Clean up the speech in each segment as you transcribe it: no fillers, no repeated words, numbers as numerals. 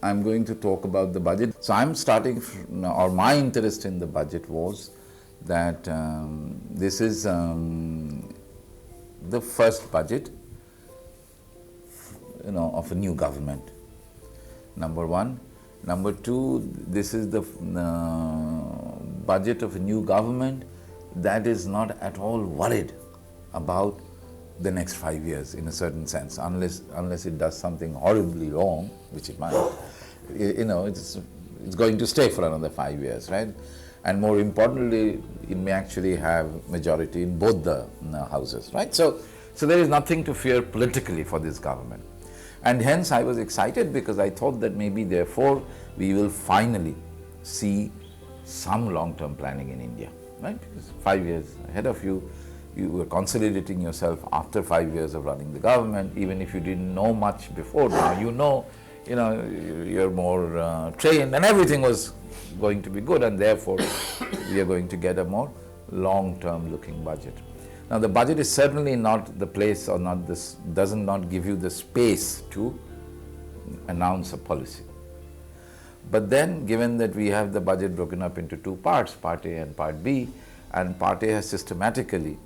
I'm going to talk about the budget. So I'm starting, or my interest in the budget was that this is the first budget, of a new government. Number one. Number two, this is the budget of a new government that is not at all worried about the next 5 years in a certain sense, unless it does something horribly wrong, which it might. It's going to stay for another 5 years, right? And more importantly, it may actually have majority in both the houses, right? So there is nothing to fear politically for this government. And hence I was excited because I thought that maybe therefore we will finally see some long-term planning in India, right? Because 5 years ahead of you, you were consolidating yourself after 5 years of running the government. Even if you didn't know much before, now you're more trained and everything was going to be good, and therefore we are going to get a more long-term looking budget. Now the budget is certainly not the place, or does not give you the space to announce a policy. But then, given that we have the budget broken up into two parts, Part A and Part B, and Part A has systematically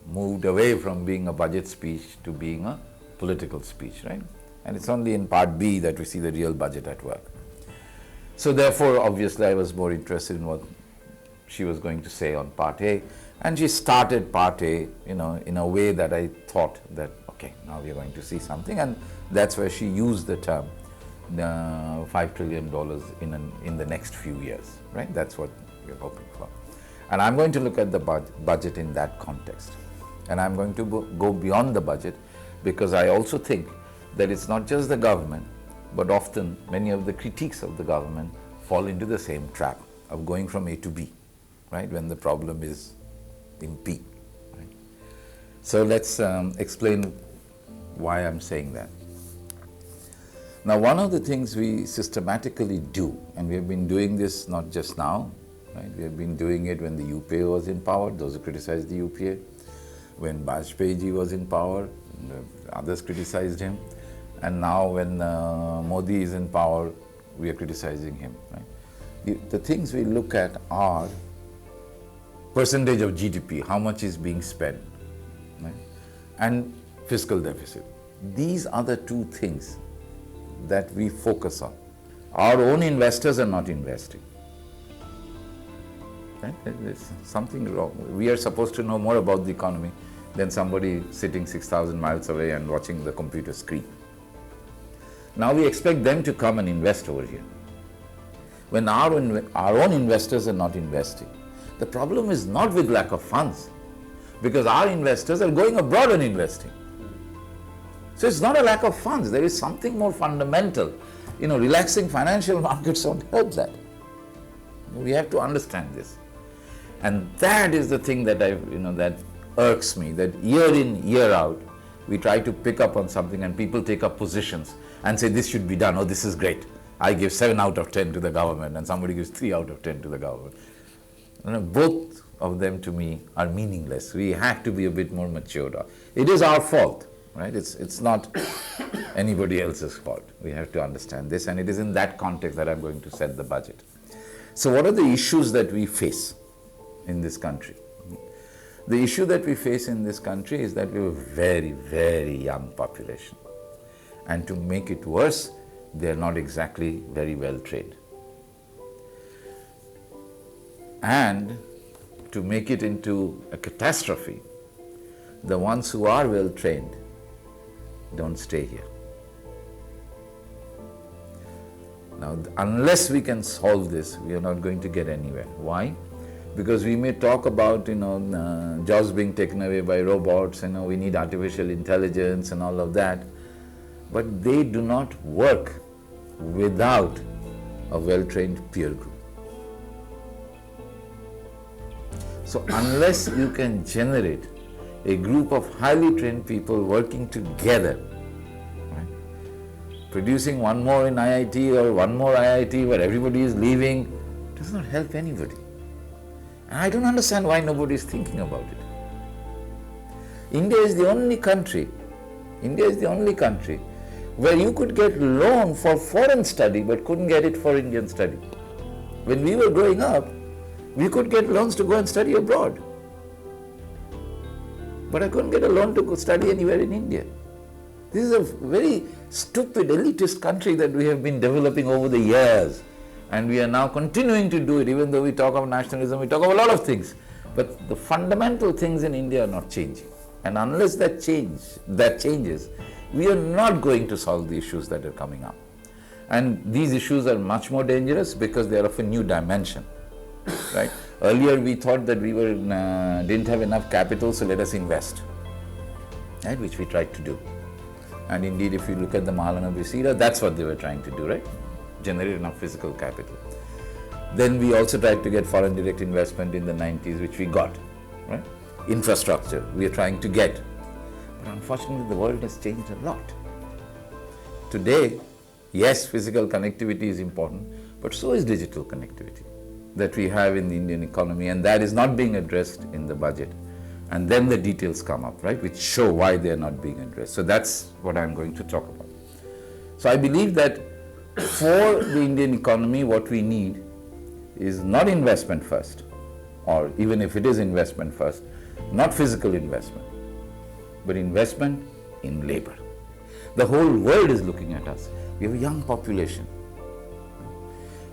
moved away from being a budget speech to being a political speech, right? And it's only in Part B that we see the real budget at work. So therefore, obviously, I was more interested in what she was going to say on Part A. And she started Part A, in a way that I thought that, okay, now we are going to see something. And that's where she used the term, $5 trillion in the next few years, right? That's what we're hoping for. And I'm going to look at the budget in that context. And I'm going to go beyond the budget, because I also think that it's not just the government, but often many of the critiques of the government fall into the same trap of going from A to B, right, when the problem is in P. Right? So let's explain why I'm saying that. Now, one of the things we systematically do, and we have been doing this not just now, right? We have been doing it when the UPA was in power, those who criticized the UPA, when Vajpayee ji was in power, others criticized him, and now when Modi is in power, we are criticizing him. Right? The things we look at are percentage of GDP, how much is being spent, right? And fiscal deficit. These are the two things that we focus on. Our own investors are not investing. Right? There's something wrong. We are supposed to know more about the economy than somebody sitting 6,000 miles away and watching the computer screen. Now we expect them to come and invest over here, when our own investors are not investing. The problem is not with lack of funds, because our investors are going abroad and investing. So it's not a lack of funds, there is something more fundamental. Relaxing financial markets won't help that. We have to understand this. And that is the thing that that irks me, that year in, year out, we try to pick up on something and people take up positions and say this should be done, oh this is great. I give 7 out of 10 to the government and somebody gives 3 out of 10 to the government. Both of them to me are meaningless. We have to be a bit more mature. It is our fault, right? It's not anybody else's fault. We have to understand this, and it is in that context that I'm going to set the budget. So what are the issues that we face in this country? The issue that we face in this country is that we have a very, very young population. And to make it worse, they are not exactly very well trained. And to make it into a catastrophe, the ones who are well trained don't stay here. Now, unless we can solve this, we are not going to get anywhere. Why? Because we may talk about, jobs being taken away by robots, we need artificial intelligence and all of that, but they do not work without a well-trained peer group. So unless you can generate a group of highly trained people working together, right, producing one more in IIT or one more IIT where everybody is leaving, does not help anybody. And I don't understand why nobody is thinking about it. India is the only country where you could get loan for foreign study but couldn't get it for Indian study. When we were growing up, we could get loans to go and study abroad. But I couldn't get a loan to go study anywhere in India. This is a very stupid, elitist country that we have been developing over the years. And we are now continuing to do it, even though we talk of nationalism, we talk of a lot of things. But the fundamental things in India are not changing. And unless that changes, we are not going to solve the issues that are coming up. And these issues are much more dangerous because they are of a new dimension. Right? Earlier we thought that we didn't have enough capital, so let us invest, right? Which we tried to do. And indeed, if you look at the Mahalanobis era, that's what they were trying to do, right? Generate enough physical capital. Then we also tried to get foreign direct investment in the 90s, which we got, right? Infrastructure, we are trying to get. But unfortunately, the world has changed a lot. Today, yes, physical connectivity is important, but so is digital connectivity that we have in the Indian economy, and that is not being addressed in the budget. And then the details come up, right, which show why they are not being addressed. So that's what I'm going to talk about. So I believe that for the Indian economy, what we need is not investment first, or even if it is investment first, not physical investment, but investment in labor. The whole world is looking at us. We have a young population.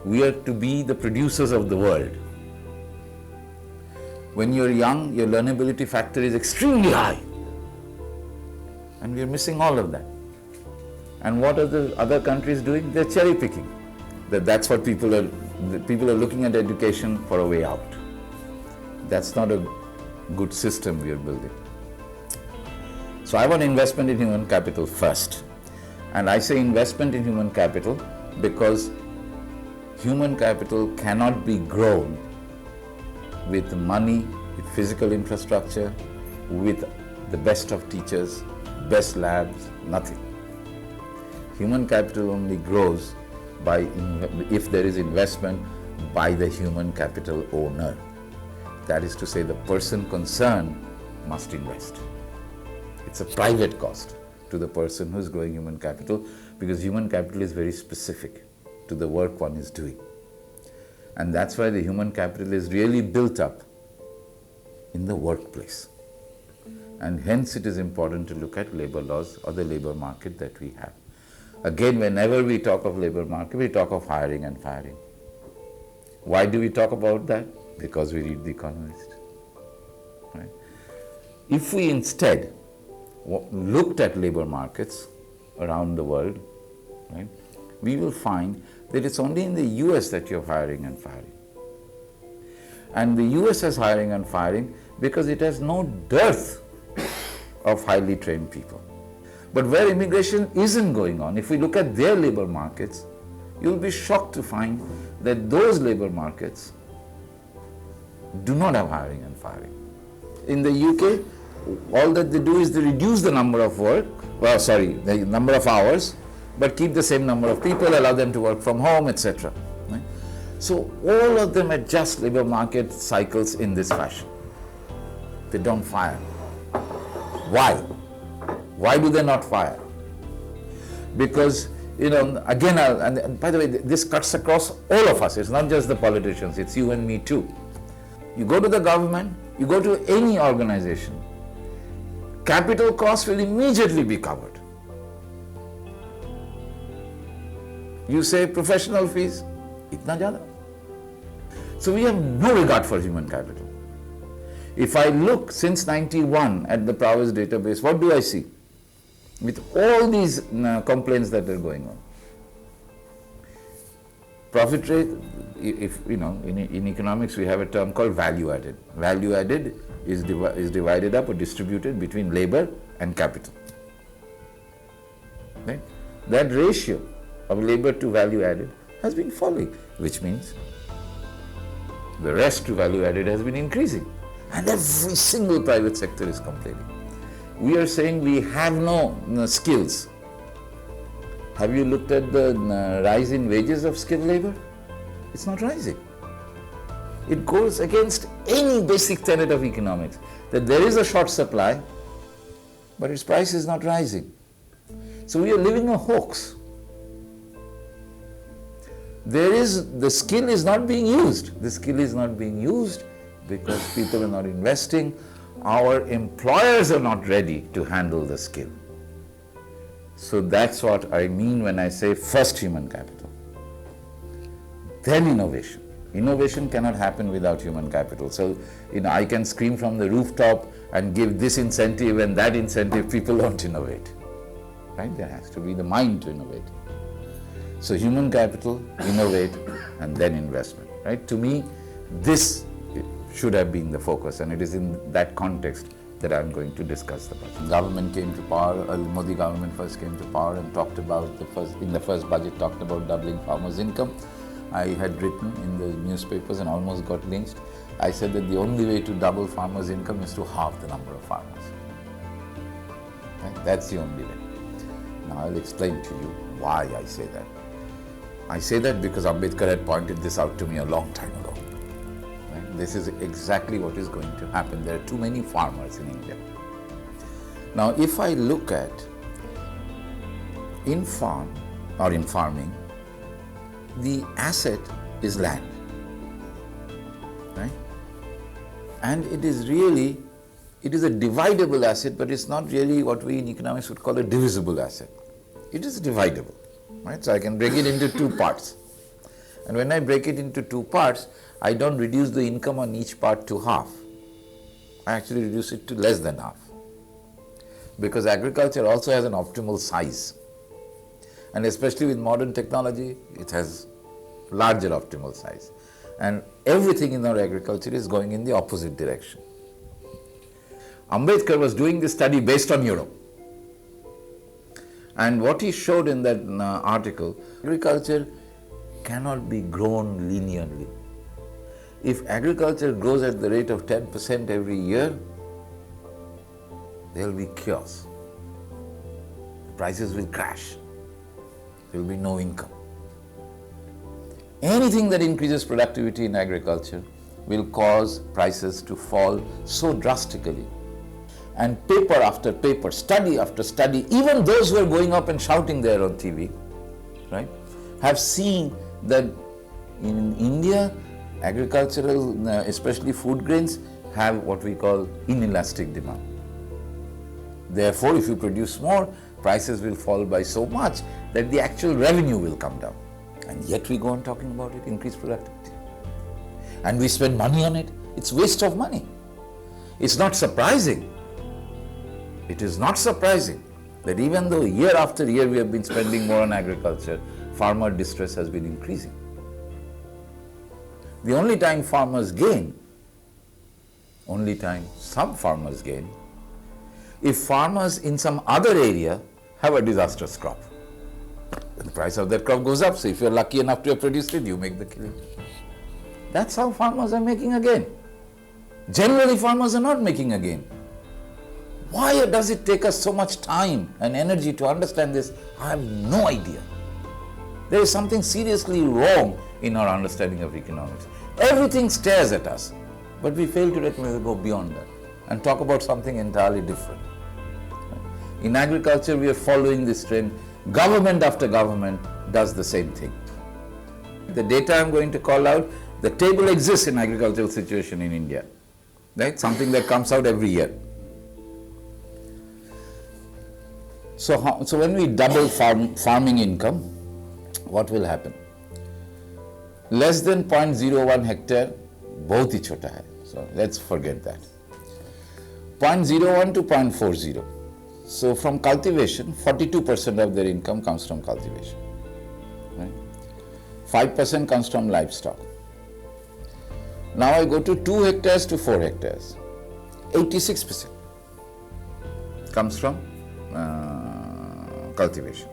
We are to be the producers of the world. When you're young, your learnability factor is extremely high. And we're missing all of that. And what are the other countries doing? They're cherry picking. That's what people are looking at education for a way out. That's not a good system we are building. So I want investment in human capital first. And I say investment in human capital because human capital cannot be grown with money, with physical infrastructure, with the best of teachers, best labs, nothing. Human capital only grows if there is investment by the human capital owner. That is to say, the person concerned must invest. It's a private cost to the person who is growing human capital, because human capital is very specific to the work one is doing. And that's why the human capital is really built up in the workplace. And hence it is important to look at labor laws or the labor market that we have. Again, whenever we talk of labor market, we talk of hiring and firing. Why do we talk about that? Because we read The Economist. Right? If we instead looked at labor markets around the world, right, we will find that it's only in the US that you're hiring and firing. And the US has hiring and firing because it has no dearth of highly trained people. But where immigration isn't going on, if we look at their labor markets, you'll be shocked to find that those labor markets do not have hiring and firing. In the UK, all that they do is they reduce the number of the number of hours, but keep the same number of people, allow them to work from home, etc. Right? So all of them adjust labor market cycles in this fashion. They don't fire. Why? Why do they not fire? Because, again, and by the way, this cuts across all of us. It's not just the politicians, it's you and me too. You go to the government, you go to any organization, capital costs will immediately be covered. You say professional fees, itna jada. So we have no regard for human capital. If I look since 91 at the prowess database, what do I see? With all these complaints that are going on. Profit rate, in economics we have a term called value added. Value added is divided up or distributed between labor and capital. Right? That ratio of labor to value added has been falling, which means the rest to value added has been increasing. And every single private sector is complaining. We are saying we have no skills. Have you looked at the rise in wages of skilled labor? It's not rising. It goes against any basic tenet of economics, that there is a short supply, but its price is not rising. So we are living a hoax. The skill is not being used. The skill is not being used because people are not investing. Our employers are not ready to handle the skill. So that's what I mean when I say first human capital, then innovation. Innovation cannot happen without human capital. So, I can scream from the rooftop and give this incentive and that incentive, people don't innovate. Right? There has to be the mind to innovate. So human capital, innovate, and then investment. Right? To me, this should have been the focus, and it is in that context that I'm going to discuss the budget. Government came to power, Modi government first came to power and talked about in the first budget talked about doubling farmers' income. I had written in the newspapers and almost got lynched. I said that the only way to double farmers' income is to halve the number of farmers. Right? That's the only way. Now I'll explain to you why I say that. I say that because Ambedkar had pointed this out to me a long time ago. Right? This is exactly what is going to happen. There are too many farmers in India. Now if I look at in farming, the asset is land, right? And it is a dividable asset, but it's not really what we in economics would call a divisible asset. It is dividable, right? So I can break it into two parts. And when I break it into two parts, I don't reduce the income on each part to half. I actually reduce it to less than half. Because agriculture also has an optimal size. And especially with modern technology, it has larger optimal size. And everything in our agriculture is going in the opposite direction. Ambedkar was doing this study based on Europe. And what he showed in that article, agriculture cannot be grown linearly. If agriculture grows at the rate of 10% every year, there will be chaos. Prices will crash. There will be no income. Anything that increases productivity in agriculture will cause prices to fall so drastically. And paper after paper, study after study, even those who are going up and shouting there on TV, right, have seen that in India, agricultural, especially food grains, have what we call inelastic demand. Therefore, if you produce more, prices will fall by so much that the actual revenue will come down. And yet we go on talking about it, increased productivity. And we spend money on it. It's waste of money. It's not surprising. It is not surprising that even though year after year we have been spending more on agriculture, farmer distress has been increasing. The only time farmers gain, only time some farmers gain, if farmers in some other area have a disastrous crop. The price of that crop goes up, so if you're lucky enough to have produced it, you make the killing. That's how farmers are making a gain. Generally, farmers are not making a gain. Why does it take us so much time and energy to understand this? I have no idea. There is something seriously wrong in our understanding of economics. Everything stares at us, but we fail to go beyond that and talk about something entirely different. In agriculture, we are following this trend. Government after government does the same thing. The data I'm going to call out, the table exists in agricultural situation in India, right? Something that comes out every year. So when we double farming income, what will happen? Less than 0.01 hectare, बहुत ही छोटा है. So let's forget that. 0.01 to 0.40. So from cultivation, 42% of their income comes from cultivation. Right? 5% comes from livestock. Now I go to 2 hectares to 4 hectares. 86% comes from cultivation.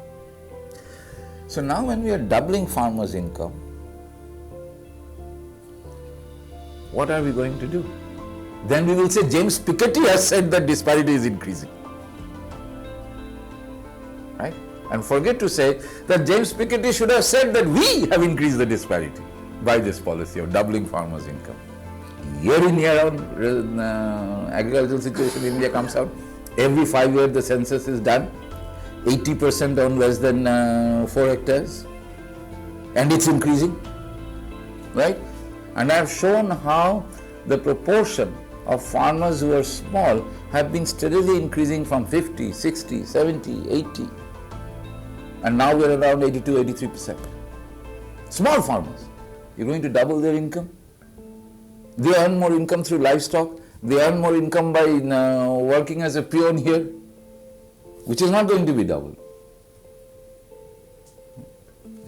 So now when we are doubling farmers' income, what are we going to do? Then we will say James Piketty has said that disparity is increasing. Right? And forget to say that James Piketty should have said that we have increased the disparity by this policy of doubling farmers' income. Year in, year out, agricultural situation in India comes out. Every 5 years the census is done. 80% on less than 4 hectares, and it's increasing, right? And I've shown how the proportion of farmers who are small have been steadily increasing from 50, 60, 70, 80, and now we're around 82, 83%. Small farmers, you're going to double their income. They earn more income through livestock. They earn more income by working as a peon here, which is not going to be doubled.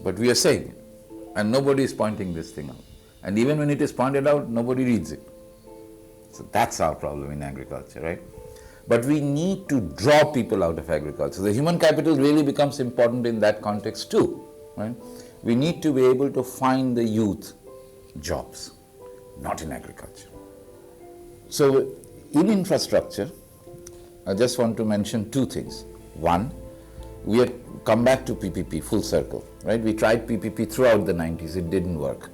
But we are saying it, and nobody is pointing this thing out. And even when it is pointed out, nobody reads it. So that's our problem in agriculture, right? But we need to draw people out of agriculture. The human capital really becomes important in that context too, right? We need to be able to find the youth jobs, not in agriculture. So in infrastructure, I just want to mention two things. One, we had come back to PPP full circle, right? We tried PPP throughout the 90s, it didn't work.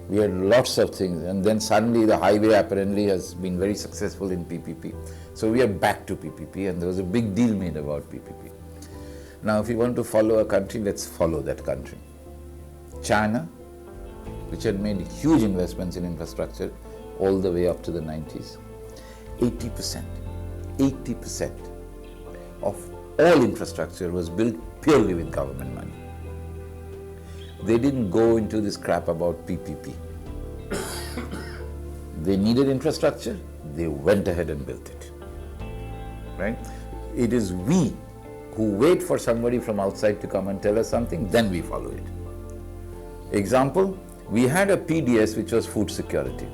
We had lots of things, and then suddenly the highway apparently has been very successful in PPP. So we are back to PPP, and there was a big deal made about PPP. Now if you want to follow a country, let's follow that country. China, which had made huge investments in infrastructure all the way up to the 90s, 80% of all infrastructure was built purely with government money. They didn't go into this crap about PPP. They needed infrastructure, they went ahead and built it, right? It is we who wait for somebody from outside to come and tell us something, then we follow it. Example, we had a PDS which was food security.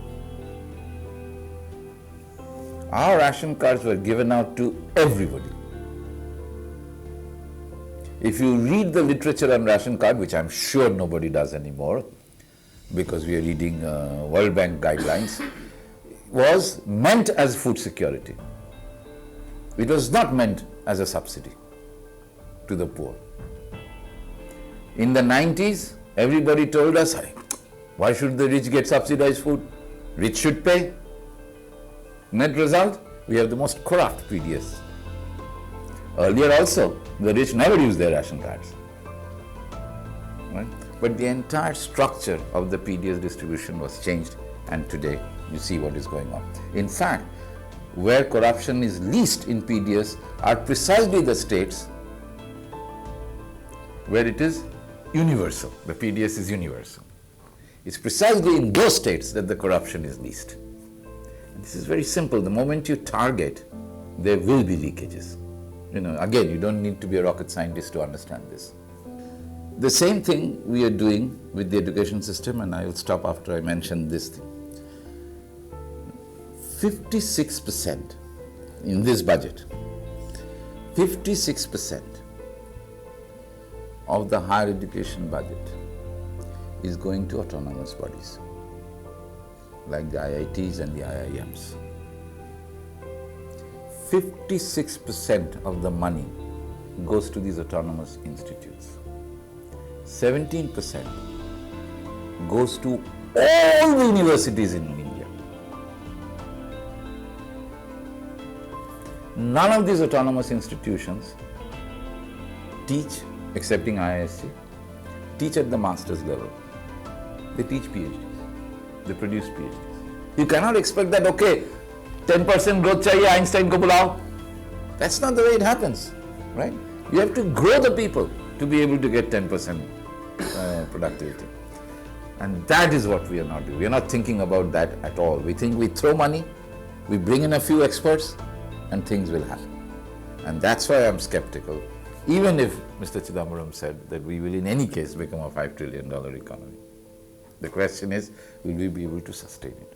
Our ration cards were given out to everybody. If you read the literature on ration card, which I'm sure nobody does anymore, because we are reading World Bank guidelines, was meant as food security. It was not meant as a subsidy to the poor. In the 90s, everybody told us, why should the rich get subsidized food? Rich should pay. Net result, we have the most corrupt PDS. Earlier also, the rich never used their ration cards, right? But the entire structure of the PDS distribution was changed, and today you see what is going on. In fact, where corruption is least in PDS are precisely the states where it is universal. The PDS is universal. It's precisely in those states that the corruption is least. And this is very simple. The moment you target, there will be leakages. Again, you don't need to be a rocket scientist to understand this. The same thing we are doing with the education system, and I will stop after I mention this thing. 56% in this budget, 56% of the higher education budget is going to autonomous bodies, like the IITs and the IIMs. 56% of the money goes to these autonomous institutes. 17% goes to all the universities in India. None of these autonomous institutions teach, excepting IISc, teach at the master's level. They teach PhDs. They produce PhDs. You cannot expect that, okay, 10% growth chahiye, Einstein ko bulao. That's not the way it happens, right? You have to grow the people to be able to get 10% productivity. And that is what we are not doing. We are not thinking about that at all. We think we throw money, we bring in a few experts, and things will happen. And that's why I'm skeptical, even if Mr. Chidambaram said that we will in any case become a $5 trillion economy. The question is, will we be able to sustain it?